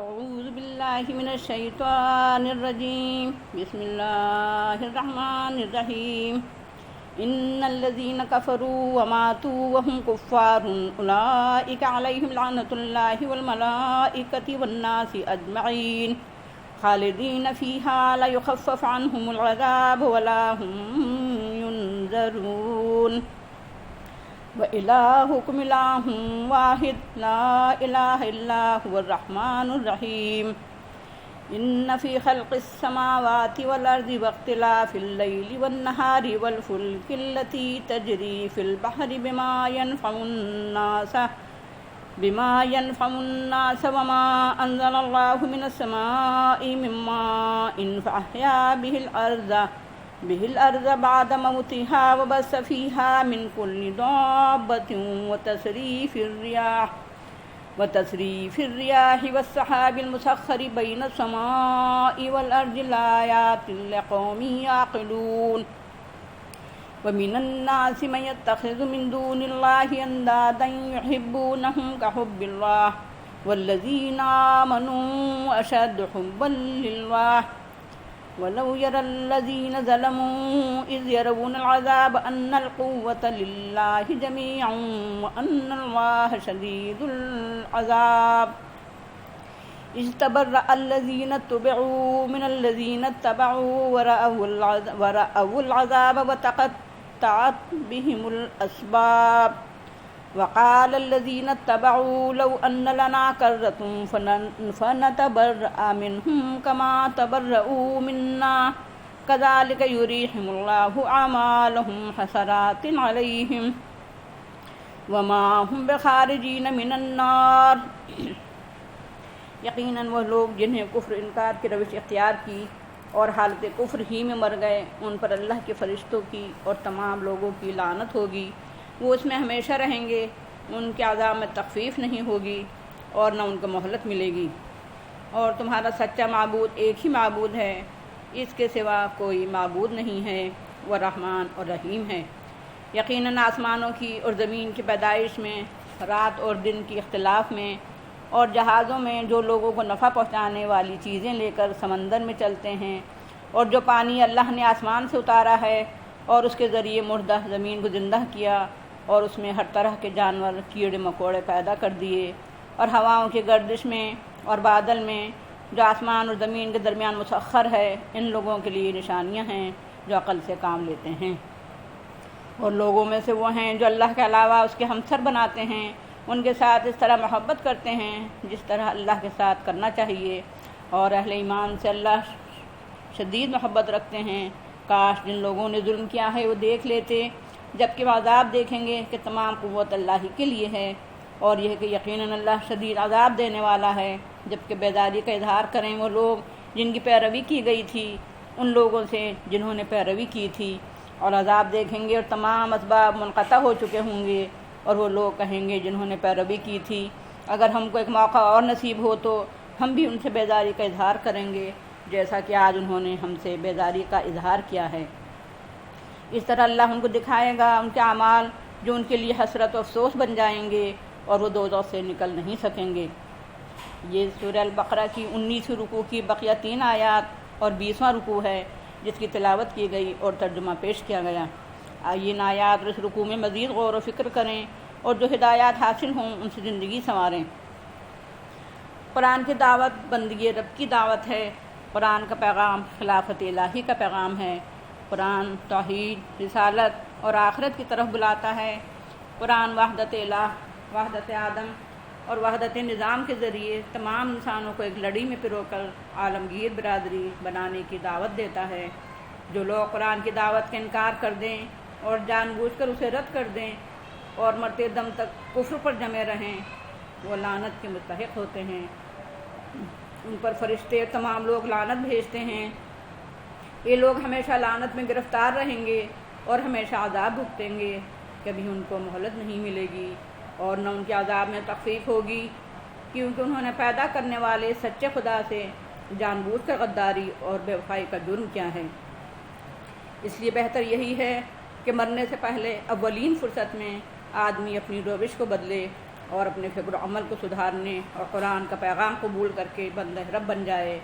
أعوذ بالله من الشيطان الرجيم بسم الله الرحمن الرحيم إن الذين كفروا وماتوا وهم كفار أولئك عليهم لعنة الله والملائكة والناس أجمعين خالدين فيها لا يخفف عنهم العذاب ولا هم ينذرون وإلهكم إله واحد لا إله إلا هو الرحمن الرحيم إن في خلق السماوات والأرض واختلاف الليل والنهار والفلك التي تجري في البحر بما ينفع الناس وما أنزل الله من السماء من ماء فأحيا به الأرض بعد موتها وبث فيها من كل دابة وتصريف الرياح والسحاب المسخر بين السماء والأرض لآيات لقوم يعقلون ومن الناس من يتخذ من دون الله أندادا يحبونهم كحب الله والذين آمنوا أشد حبا لله ولو يرى الذين ظلموا إذ يرون العذاب أن القوة لله جميعا وأن الله شديد العذاب إذ تبرأ الذين اتبعوا من الذين اتبعوا ورأوا العذاب وتقطعت بهم الأسباب وقال الذين اتبعوا لو أن لنا كرة فنتبرأ منهم كما تبرؤوا منا كذلك يريهم الله أعمالهم حسرات عليهم وما هم بخارجين من النار یقیناً وہ لوگ جنہیں کفر انکار کی روش اختیار کی اور حالت کفر ہی میں مر گئے، ان پر اللہ کے فرشتوں کی اور تمام لوگوں کی لعنت ہوگی، وہ اس میں ہمیشہ رہیں گے، ان کے عذاب میں تخفیف نہیں ہوگی اور نہ ان کو مہلت ملے گی، اور تمہارا سچا معبود ایک ہی معبود ہے، اس کے سوا کوئی معبود نہیں ہے، وہ رحمان اور رحیم ہے۔ یقیناً آسمانوں کی اور زمین کی پیدائش میں، رات اور دن کی اختلاف میں، اور جہازوں میں جو لوگوں کو نفع پہنچانے والی چیزیں لے کر سمندر میں چلتے ہیں، اور جو پانی اللہ نے آسمان سے اتارا ہے اور اس کے ذریعے مردہ زمین کو زندہ کیا اور اس میں ہر طرح کے جانور کیڑے مکوڑے پیدا کر دیے، اور ہواؤں کی گردش میں اور بادل میں جو آسمان اور زمین کے درمیان مسخر ہے، ان لوگوں کے لیے نشانیاں ہیں جو عقل سے کام لیتے ہیں، اور لوگوں میں سے وہ ہیں جو اللہ کے علاوہ اس کے ہمسر بناتے ہیں، ان کے ساتھ اس طرح محبت کرتے ہیں جس طرح اللہ کے ساتھ کرنا چاہیے، اور اہل ایمان سے اللہ شدید محبت رکھتے ہیں۔ کاش جن لوگوں نے ظلم کیا ہے وہ دیکھ لیتے، جبکہ وہ عذاب دیکھیں گے کہ تمام قوت اللہ ہی کے لیے ہے، اور یہ کہ یقیناً اللہ شدید عذاب دینے والا ہے۔ جبکہ بیداری کا اظہار کریں وہ لوگ جن کی پیروی کی گئی تھی ان لوگوں سے جنہوں نے پیروی کی تھی، اور عذاب دیکھیں گے اور تمام اسباب منقطع ہو چکے ہوں گے، اور وہ لوگ کہیں گے جنہوں نے پیروی کی تھی اگر ہم کو ایک موقع اور نصیب ہو تو ہم بھی ان سے بیداری کا اظہار کریں گے جیسا کہ آج انہوں نے ہم سے بیداری کا اظہار کیا ہے۔ اس طرح اللہ ان کو دکھائے گا ان کے اعمال جو ان کے لیے حسرت و افسوس بن جائیں گے، اور وہ دوزخ سے نکل نہیں سکیں گے۔ یہ سورہ البقرہ کی 19 رکوع کی بقیہ 3 آیات اور 20واں رکوع ہے جس کی تلاوت کی گئی اور ترجمہ پیش کیا گیا۔ آئیے ان آیات اور اس رکوع میں مزید غور و فکر کریں اور جو ہدایات حاصل ہوں ان سے زندگی سنواریں۔ قرآن کی دعوت بندگی رب کی دعوت ہے، قرآن کا پیغام خلافت الہی کا پیغام ہے، قرآن توحید، رسالت اور آخرت کی طرف بلاتا ہے۔ قرآن وحدت الہ، وحدت آدم اور وحدت نظام کے ذریعے تمام انسانوں کو ایک لڑی میں پرو کر عالمگیر برادری بنانے کی دعوت دیتا ہے۔ جو لوگ قرآن کی دعوت کا انکار کر دیں اور جان بوجھ کر اسے رد کر دیں اور مرتے دم تک کفر پر جمے رہیں، وہ لعنت کے مستحق ہوتے ہیں۔ ان پر فرشتے اور تمام لوگ لعنت بھیجتے ہیں۔ یہ لوگ ہمیشہ لعنت میں گرفتار رہیں گے اور ہمیشہ عذاب بھگتیں گے، کبھی ان کو مہلت نہیں ملے گی اور نہ ان کے عذاب میں تخفیف ہوگی، کیونکہ انہوں نے پیدا کرنے والے سچے خدا سے جان بوجھ کر غداری اور بے وفائی کا جرم کیا ہے۔ اس لیے بہتر یہی ہے کہ مرنے سے پہلے اولین فرصت میں آدمی اپنی روش کو بدلے اور اپنے فکر و عمل کو سدھارنے اور قرآن کا پیغام قبول کر کے بندہ رب بن جائے۔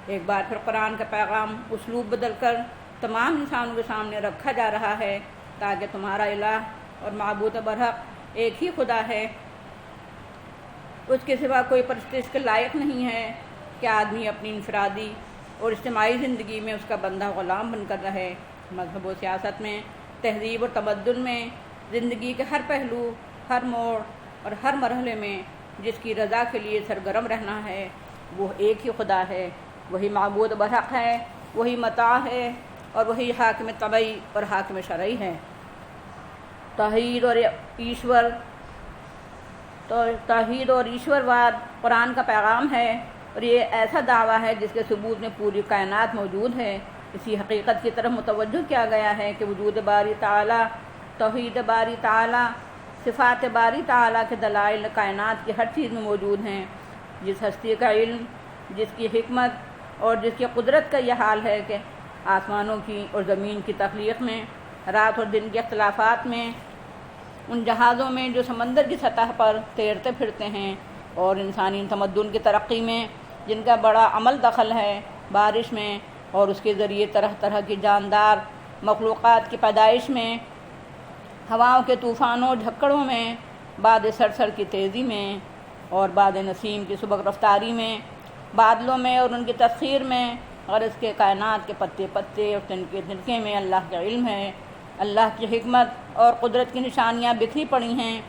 ایک بار پھر قرآن کا پیغام اسلوب بدل کر تمام انسانوں کے سامنے رکھا جا رہا ہے تاکہ تمہارا الہ اور معبود برحق ایک ہی خدا ہے، اس کے سوا کوئی پرستش کے لائق نہیں ہے کہ آدمی اپنی انفرادی اور اجتماعی زندگی میں اس کا بندہ غلام بن کر رہے۔ مذہب و سیاست میں، تہذیب اور تمدن میں، زندگی کے ہر پہلو، ہر موڑ اور ہر مرحلے میں جس کی رضا کے لیے سرگرم رہنا ہے وہ ایک ہی خدا ہے، وہی معبود برحق ہے، وہی مطاع ہے اور وہی حاکم طبعی اور حاکم شرعی ہے۔ توحید اور ایشور واد قرآن کا پیغام ہے، اور یہ ایسا دعویٰ ہے جس کے ثبوت میں پوری کائنات موجود ہے۔ اسی حقیقت کی طرف متوجہ کیا گیا ہے کہ وجود باری تعالیٰ، توحید باری تعالیٰ، صفات باری تعالیٰ کے دلائل کائنات کی ہر چیز میں موجود ہیں۔ جس ہستی کا علم، جس کی حکمت اور جس کی قدرت کا یہ حال ہے کہ آسمانوں کی اور زمین کی تخلیق میں، رات اور دن کے اختلافات میں، ان جہازوں میں جو سمندر کی سطح پر تیرتے پھرتے ہیں، اور انسانی تمدن کی ترقی میں جن کا بڑا عمل دخل ہے، بارش میں اور اس کے ذریعے طرح طرح کی جاندار مخلوقات کی پیدائش میں، ہواؤں کے طوفانوں جھکڑوں میں، باد سرسر کی تیزی میں اور باد نسیم کی سبک رفتاری میں، بادلوں میں اور ان کی تسخیر میں، اور اس کے کائنات کے پتے پتے اور تنکے تنکے میں اللہ کا علم ہے۔ اللہ کی حکمت اور قدرت کی نشانیاں بکھری پڑی ہیں،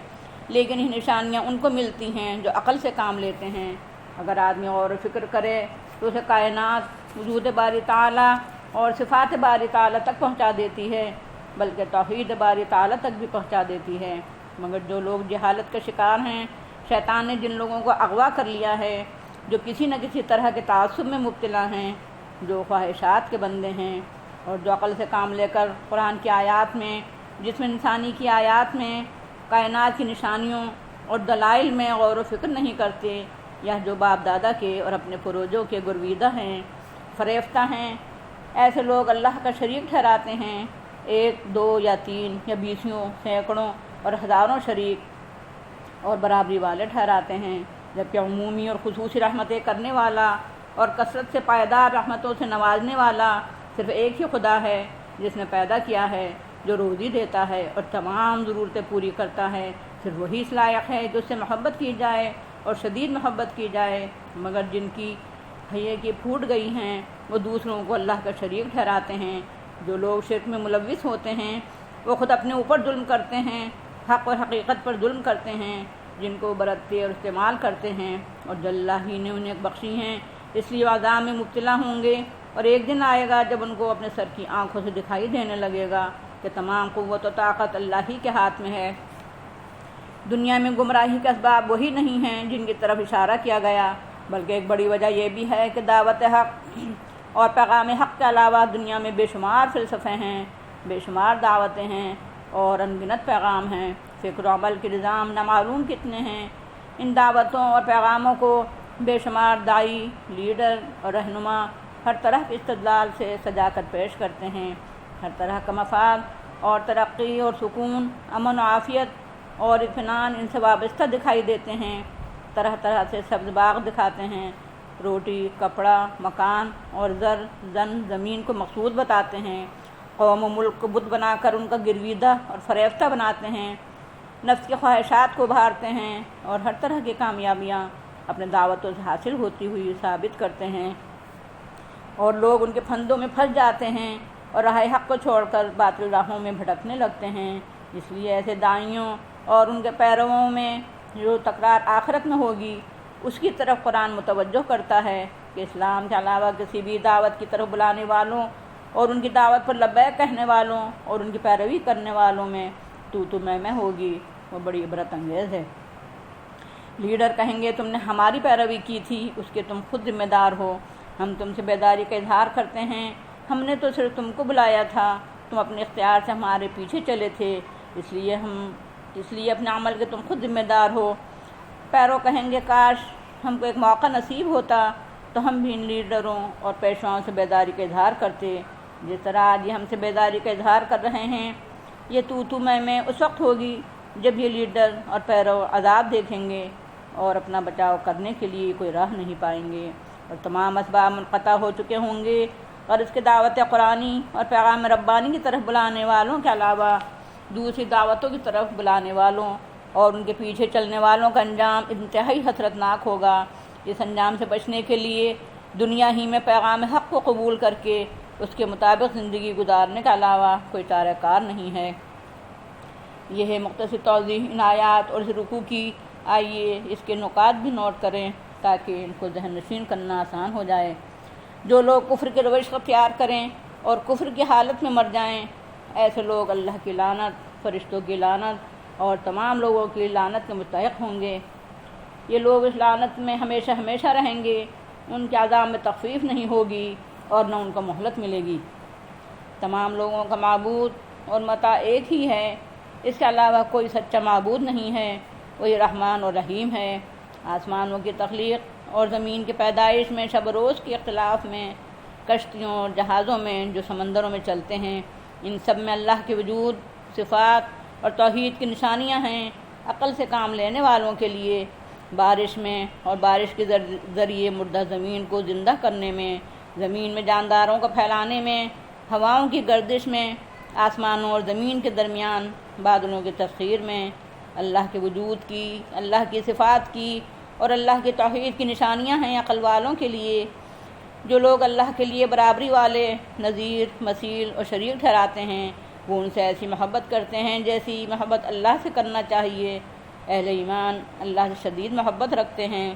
لیکن یہ نشانیاں ان کو ملتی ہیں جو عقل سے کام لیتے ہیں۔ اگر آدمی غور و فکر کرے تو اسے کائنات وجود باری تعالیٰ اور صفات باری تعالیٰ تک پہنچا دیتی ہے، بلکہ توحید باری تعالیٰ تک بھی پہنچا دیتی ہے۔ مگر جو لوگ جہالت کا شکار ہیں، شیطان نے جن لوگوں کو اغوا کر لیا ہے، جو کسی نہ کسی طرح کے تعصب میں مبتلا ہیں، جو خواہشات کے بندے ہیں، اور جو عقل سے کام لے کر قرآن کی آیات میں، جسم انسانی کی آیات میں، کائنات کی نشانیوں اور دلائل میں غور و فکر نہیں کرتے، یا جو باپ دادا کے اور اپنے پروجوں کے گرویدہ ہیں، فریفتہ ہیں، ایسے لوگ اللہ کا شریک ٹھہراتے ہیں، ایک، دو یا تین یا بیسیوں، سینکڑوں اور ہزاروں شریک اور برابری والے ٹھہراتے ہیں، جبکہ عمومی اور خصوصی رحمتیں کرنے والا اور کثرت سے پائیدار رحمتوں سے نوازنے والا صرف ایک ہی خدا ہے، جس نے پیدا کیا ہے، جو روزی دیتا ہے اور تمام ضرورتیں پوری کرتا ہے۔ صرف وہی اس لائق ہے جو اس سے محبت کی جائے اور شدید محبت کی جائے۔ مگر جن کی حیے کی پھوٹ گئی ہیں وہ دوسروں کو اللہ کا شریک ٹھہراتے ہیں۔ جو لوگ شرک میں ملوث ہوتے ہیں وہ خود اپنے اوپر ظلم کرتے ہیں، حق اور حقیقت پر ظلم کرتے ہیں، جن کو برتتے اور استعمال کرتے ہیں، اور جو اللہ ہی نے انہیں بخشی ہیں، اس لیے عذاب میں مبتلا ہوں گے۔ اور ایک دن آئے گا جب ان کو اپنے سر کی آنکھوں سے دکھائی دینے لگے گا کہ تمام قوت و طاقت اللہ ہی کے ہاتھ میں ہے۔ دنیا میں گمراہی کے اسباب وہی نہیں ہیں جن کی طرف اشارہ کیا گیا، بلکہ ایک بڑی وجہ یہ بھی ہے کہ دعوت حق اور پیغام حق کے علاوہ دنیا میں بے شمار فلسفے ہیں، بے شمار دعوتیں ہیں اور انگنت پیغام ہیں۔ فکر و عمل کے نظام نامعلوم کتنے ہیں۔ ان دعوتوں اور پیغاموں کو بے شمار داعی، لیڈر اور رہنما ہر طرح کے استدلال سے سجا کر پیش کرتے ہیں۔ ہر طرح کا مفاد اور ترقی اور سکون، امن و عافیت اور اطمینان ان سے وابستہ دکھائی دیتے ہیں۔ طرح طرح سے سبز باغ دکھاتے ہیں، روٹی، کپڑا، مکان اور زمین کو مقصود بتاتے ہیں۔ قوم و ملک کو بت بنا کر ان کا گرویدہ اور فریفتہ بناتے ہیں، نفس کی خواہشات کو ابھارتے ہیں اور ہر طرح کی کامیابیاں اپنے دعوتوں سے حاصل ہوتی ہوئی ثابت کرتے ہیں، اور لوگ ان کے پھندوں میں پھنس جاتے ہیں اور راہ حق کو چھوڑ کر باطل راہوں میں بھٹکنے لگتے ہیں۔ اس لیے ایسے داعیوں اور ان کے پیرووں میں جو تکرار آخرت میں ہوگی اس کی طرف قرآن متوجہ کرتا ہے کہ اسلام کے علاوہ کسی بھی دعوت کی طرف بلانے والوں اور ان کی دعوت پر لبیک کہنے والوں اور ان کی پیروی کرنے والوں میں تو میں ہوگی، وہ بڑی عبرت انگیز ہے۔ لیڈر کہیں گے تم نے ہماری پیروی کی تھی، اس کے تم خود ذمہ دار ہو، ہم تم سے بیداری کا اظہار کرتے ہیں، ہم نے تو صرف تم کو بلایا تھا، تم اپنے اختیار سے ہمارے پیچھے چلے تھے، اس لیے اپنے عمل کے تم خود ذمہ دار ہو۔ پیرو کہیں گے کاش ہم کو ایک موقع نصیب ہوتا تو ہم بھی ان لیڈروں اور پیشواؤں سے بیداری کا اظہار کرتے، جس طرح آج یہ ہم سے بیداری کا اظہار کر رہے ہیں۔ یہ تو میں اس وقت ہوگی جب یہ لیڈر اور پیرو عذاب دیکھیں گے اور اپنا بچاؤ کرنے کے لیے کوئی راہ نہیں پائیں گے، اور تمام اسباب منقطع ہو چکے ہوں گے، اور اس کے دعوت قرآنی اور پیغام ربانی کی طرف بلانے والوں کے علاوہ دوسری دعوتوں کی طرف بلانے والوں اور ان کے پیچھے چلنے والوں کا انجام انتہائی حسرتناک ہوگا۔ اس انجام سے بچنے کے لیے دنیا ہی میں پیغام حق کو قبول کر کے اس کے مطابق زندگی گزارنے کے علاوہ کوئی چارہ کار نہیں ہے۔ یہ ہے مختصر توضیح ان آیات اور اس رکوع کی۔ آئیے اس کے نکات بھی نوٹ کریں تاکہ ان کو ذہن نشین کرنا آسان ہو جائے۔ جو لوگ کفر کی روش اختیار کریں اور کفر کی حالت میں مر جائیں، ایسے لوگ اللہ کی لعنت، فرشتوں کی لعنت اور تمام لوگوں کی لعنت کے مستحق ہوں گے۔ یہ لوگ اس لعنت میں ہمیشہ ہمیشہ رہیں گے، ان کے عذاب میں تخفیف نہیں ہوگی اور نہ ان کو مہلت ملے گی۔ تمام لوگوں کا معبود اور متا ایک ہی ہے، اس کے علاوہ کوئی سچا معبود نہیں ہے، وہی رحمان اور رحیم ہے۔ آسمانوں کی تخلیق اور زمین کی پیدائش میں، شب و روز کے اختلاف میں، کشتیوں اور جہازوں میں جو سمندروں میں چلتے ہیں، ان سب میں اللہ کے وجود، صفات اور توحید کی نشانیاں ہیں۔ عقل سے کام لینے والوں کے لیے بارش میں اور بارش کے ذریعے مردہ زمین کو زندہ کرنے میں، زمین میں جانداروں کو پھیلانے میں، ہواؤں کی گردش میں، آسمانوں اور زمین کے درمیان بادلوں کی تسخیر میں، اللہ کے وجود کی، اللہ کی صفات کی اور اللہ کی توحید کی نشانیاں ہیں عقل والوں کے لیے۔ جو لوگ اللہ کے لیے برابری والے، نظیر، مثیل اور شریک ٹھہراتے ہیں، وہ ان سے ایسی محبت کرتے ہیں جیسی محبت اللہ سے کرنا چاہیے۔ اہل ایمان اللہ سے شدید محبت رکھتے ہیں۔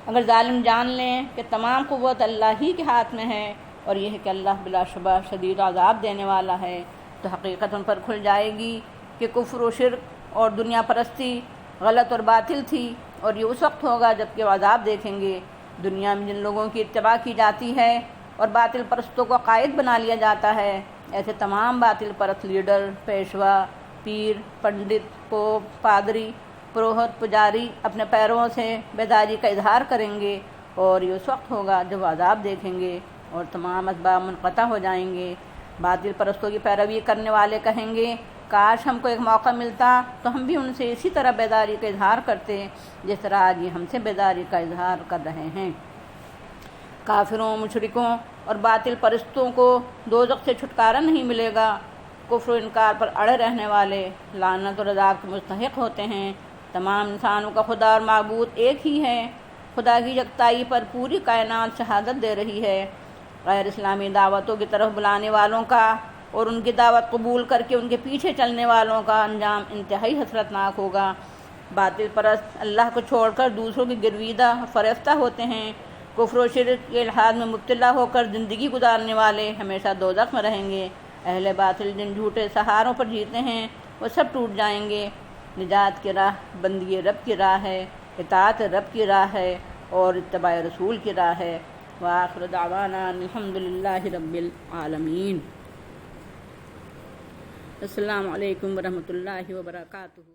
اگر ظالم جان لیں کہ تمام قوت اللہ ہی کے ہاتھ میں ہے اور یہ ہے کہ اللہ بلا شبہ شدید عذاب دینے والا ہے، تو حقیقت ان پر کھل جائے گی کہ کفر و شرک اور دنیا پرستی غلط اور باطل تھی، اور یہ اس وقت ہوگا جب کہ وہ عذاب دیکھیں گے۔ دنیا میں جن لوگوں کی اتباع کی جاتی ہے اور باطل پرستوں کو قائد بنا لیا جاتا ہے، ایسے تمام باطل پرست لیڈر، پیشوا، پیر، پنڈت، پوپ، پادری، پروہت، پجاری اپنے پیروں سے بیداری کا اظہار کریں گے، اور یہ اس وقت ہوگا جب وہ عذاب دیکھیں گے اور تمام اسباب منقطع ہو جائیں گے۔ باطل پرستوں کی پیروی کرنے والے کہیں گے، کاش ہم کو ایک موقع ملتا تو ہم بھی ان سے اسی طرح بیداری کا اظہار کرتے جس طرح آج یہ ہم سے بیداری کا اظہار کر رہے ہیں۔ کافروں، مشرکوں اور باطل پرستوں کو دوزخ سے چھٹکارا نہیں ملے گا۔ کفر و انکار پر اڑے رہنے والے لعنت اور عذاب کے مستحق ہوتے ہیں۔ تمام انسانوں کا خدا اور معبود ایک ہی ہے۔ خدا کی یکتائی پر پوری کائنات شہادت دے رہی ہے۔ غیر اسلامی دعوتوں کی طرف بلانے والوں کا اور ان کی دعوت قبول کر کے ان کے پیچھے چلنے والوں کا انجام انتہائی حسرتناک ہوگا۔ باطل پرست اللہ کو چھوڑ کر دوسروں کی گرویدہ فریفتہ ہوتے ہیں۔ کفر و شرک کے الحاد میں مبتلا ہو کر زندگی گزارنے والے ہمیشہ دوزخ میں رہیں گے۔ اہل باطل جن جھوٹے سہاروں پر جیتے ہیں وہ سب ٹوٹ جائیں گے۔ نجات کی راہ بندگی رب کی راہ ہے، اطاعت رب کی راہ ہے اور اتباع رسول کی راہ ہے۔ وآخر دعوانا الحمدللہ رب العالمین۔ السلام علیکم ورحمۃ اللہ وبرکاتہ۔